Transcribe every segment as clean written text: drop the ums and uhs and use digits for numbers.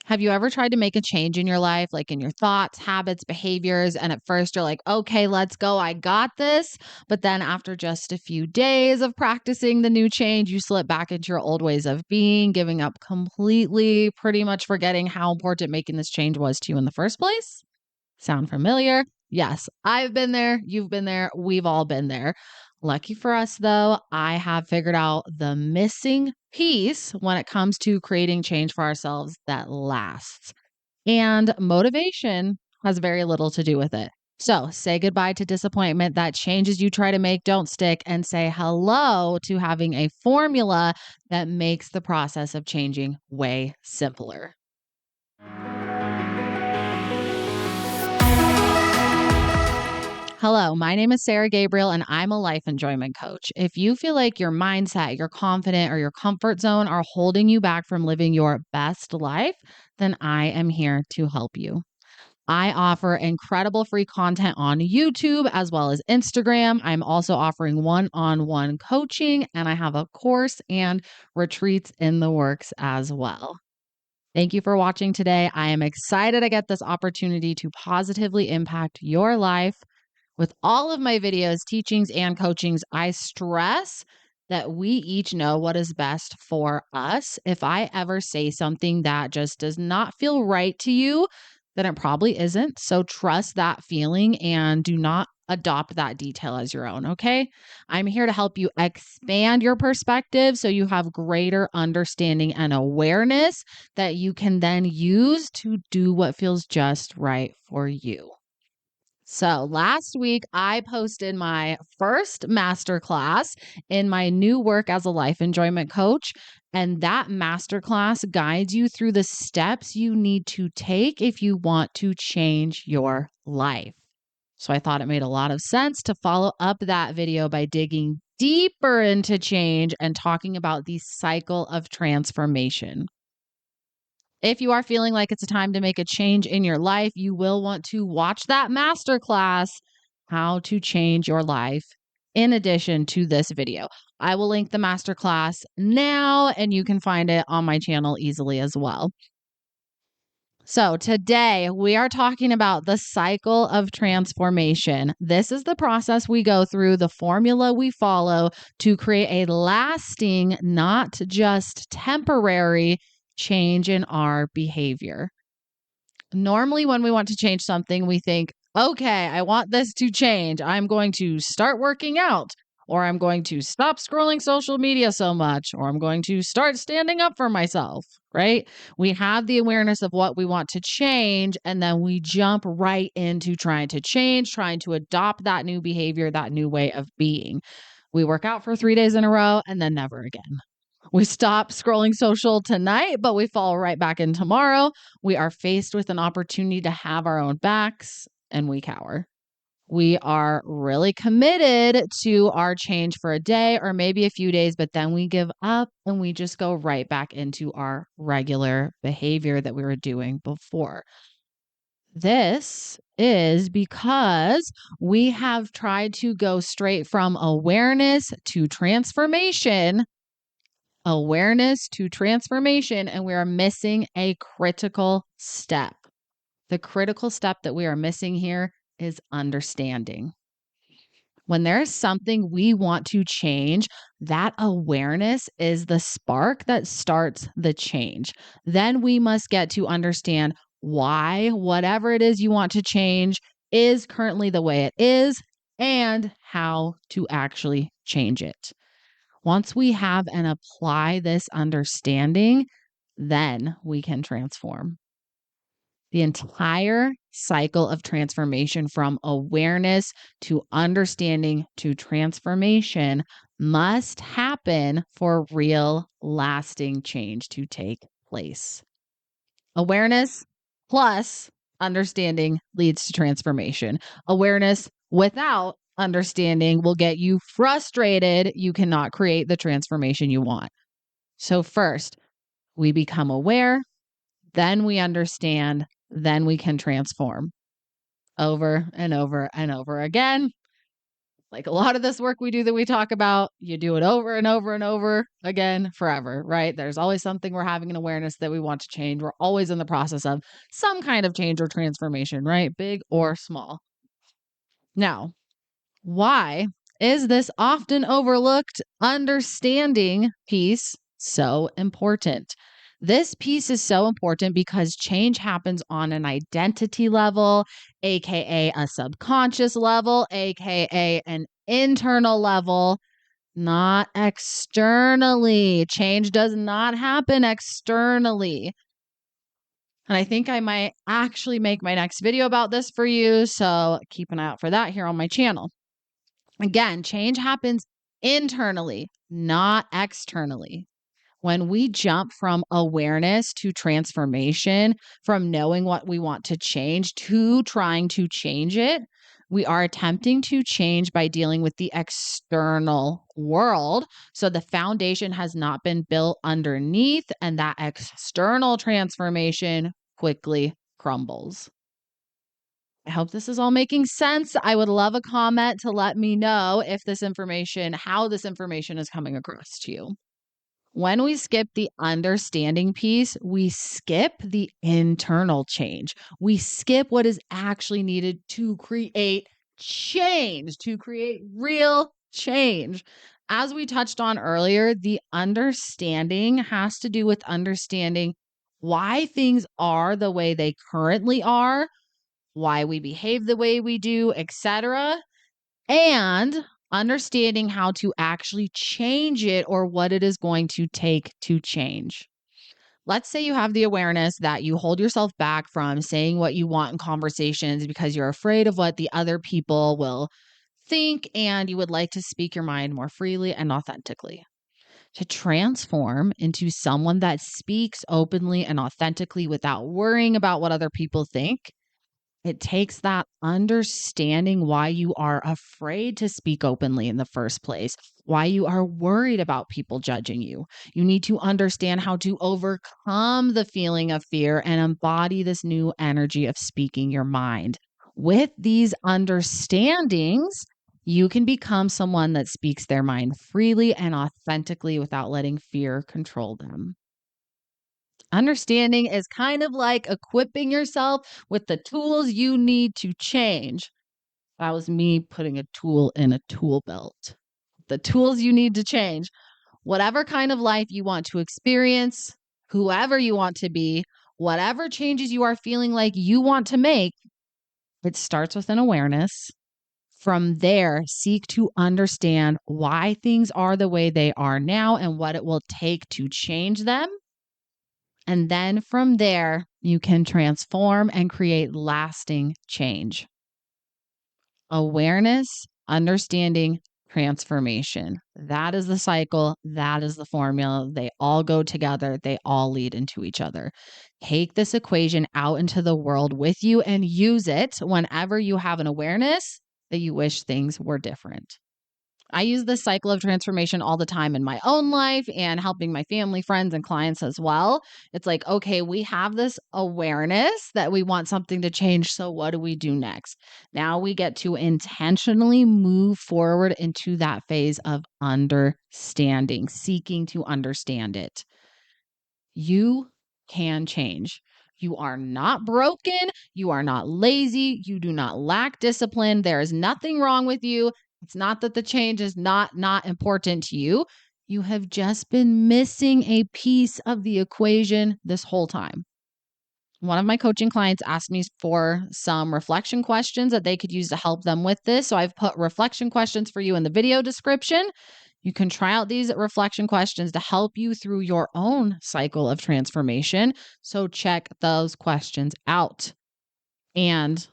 Have you ever tried to make a change in your life, like in your thoughts, habits, behaviors, and at first you're like, okay, let's go, I got this. But then after just a few days of practicing the new change, you slip back into your old ways of being, giving up completely, pretty much forgetting how important making this change was to you in the first place? Sound familiar? Yes, I've been there. You've been there. We've all been there. Lucky for us, though, I have figured out the missing piece when it comes to creating change for ourselves that lasts. And motivation has very little to do with it. So say goodbye to disappointment. That changes you try to make don't stick, and say hello to having a formula that makes the process of changing way simpler. Hello, my name is Sarah Gabriel, and I'm a life enjoyment coach. If you feel like your mindset, your confidence, or your comfort zone are holding you back from living your best life, then I am here to help you. I offer incredible free content on YouTube as well as Instagram. I'm also offering one on one coaching, and I have a course and retreats in the works as well. Thank you for watching today. I am excited to get this opportunity to positively impact your life. With all of my videos, teachings, and coachings, I stress that we each know what is best for us. If I ever say something that just does not feel right to you, then it probably isn't. So trust that feeling and do not adopt that detail as your own, okay? I'm here to help you expand your perspective so you have greater understanding and awareness that you can then use to do what feels just right for you. So last week, I posted my first masterclass in my new work as a life enjoyment coach. And that masterclass guides you through the steps you need to take if you want to change your life. So I thought it made a lot of sense to follow up that video by digging deeper into change and talking about the cycle of transformation. If you are feeling like it's a time to make a change in your life, you will want to watch that masterclass, How to Change Your Life, in addition to this video. I will link the masterclass now, and you can find it on my channel easily as well. So today we are talking about the cycle of transformation. This is the process we go through, the formula we follow to create a lasting, not just temporary change in our behavior. Normally, when we want to change something, we think, okay, I want this to change. I'm going to start working out, or I'm going to stop scrolling social media so much, or I'm going to start standing up for myself, right? We have the awareness of what we want to change, and then we jump right into trying to change, trying to adopt that new behavior, that new way of being. We work out for 3 days in a row and then never again. We stop scrolling social tonight, but we fall right back in tomorrow. We are faced with an opportunity to have our own backs, and we cower. We are really committed to our change for a day or maybe a few days, but then we give up and we just go right back into our regular behavior that we were doing before. This is because we have tried to go straight from awareness to transformation, and we are missing a critical step. The critical step that we are missing here is understanding. When there's something we want to change, that awareness is the spark that starts the change. Then we must get to understand why whatever it is you want to change is currently the way it is and how to actually change it. Once we have and apply this understanding, then we can transform. The entire cycle of transformation from awareness to understanding to transformation must happen for real lasting change to take place. Awareness plus understanding leads to transformation. Awareness without understanding will get you frustrated. You cannot create the transformation you want. So first, we become aware, then we understand, then we can transform over and over and over again. Like a lot of this work we do that we talk about, you do it over and over and over again forever, right? There's always something we're having an awareness that we want to change. We're always in the process of some kind of change or transformation, right? Big or small. Now, why is this often overlooked understanding piece so important? This piece is so important because change happens on an identity level, aka a subconscious level, aka an internal level, not externally. Change does not happen externally. And I think I might actually make my next video about this for you. So keep an eye out for that here on my channel. Again, change happens internally, not externally. When we jump from awareness to transformation, from knowing what we want to change to trying to change it, we are attempting to change by dealing with the external world. So the foundation has not been built underneath, and that external transformation quickly crumbles. I hope this is all making sense. I would love a comment to let me know if this information, how this information is coming across to you. When we skip the understanding piece, we skip the internal change. We skip what is actually needed to create change, to create real change. As we touched on earlier, the understanding has to do with understanding why things are the way they currently are, why we behave the way we do, etc., and understanding how to actually change it or what it is going to take to change. Let's say you have the awareness that you hold yourself back from saying what you want in conversations because you're afraid of what the other people will think and you would like to speak your mind more freely and authentically. To transform into someone that speaks openly and authentically without worrying about what other people think, it takes that understanding why you are afraid to speak openly in the first place, why you are worried about people judging you. You need to understand how to overcome the feeling of fear and embody this new energy of speaking your mind. With these understandings, you can become someone that speaks their mind freely and authentically without letting fear control them. Understanding is kind of like equipping yourself with the tools you need to change. That was me putting a tool in a tool belt. The tools you need to change, whatever kind of life you want to experience, whoever you want to be, whatever changes you are feeling like you want to make, it starts with an awareness. From there, seek to understand why things are the way they are now and what it will take to change them. And then from there, you can transform and create lasting change. Awareness, understanding, transformation. That is the cycle. That is the formula. They all go together. They all lead into each other. Take this equation out into the world with you and use it whenever you have an awareness that you wish things were different. I use this cycle of transformation all the time in my own life and helping my family, friends, and clients as well. It's like, okay, we have this awareness that we want something to change. So, what do we do next? Now we get to intentionally move forward into that phase of understanding, seeking to understand it. You can change. You are not broken. You are not lazy. You do not lack discipline. There is nothing wrong with you. It's not that the change is not important to you. You have just been missing a piece of the equation this whole time. One of my coaching clients asked me for some reflection questions that they could use to help them with this. So I've put reflection questions for you in the video description. You can try out these reflection questions to help you through your own cycle of transformation. So check those questions out. And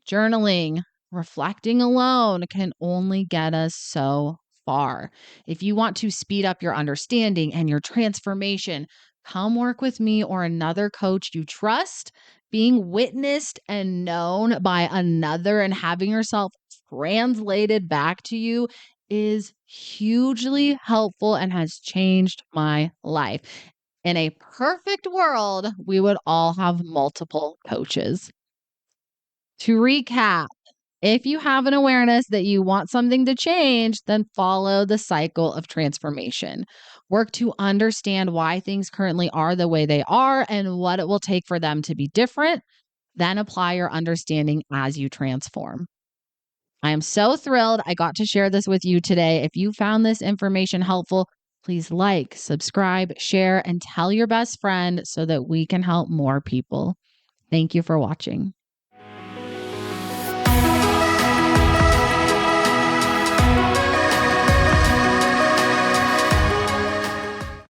journaling, reflecting alone can only get us so far. If you want to speed up your understanding and your transformation, come work with me or another coach you trust. Being witnessed and known by another and having yourself translated back to you is hugely helpful and has changed my life. In a perfect world, we would all have multiple coaches. To recap, If you have an awareness that you want something to change, then follow the cycle of transformation. Work to understand why things currently are the way they are and what it will take for them to be different. Then apply your understanding as you transform. I am so thrilled I got to share this with you today. If you found this information helpful, please like, subscribe, share, and tell your best friend so that we can help more people. Thank you for watching.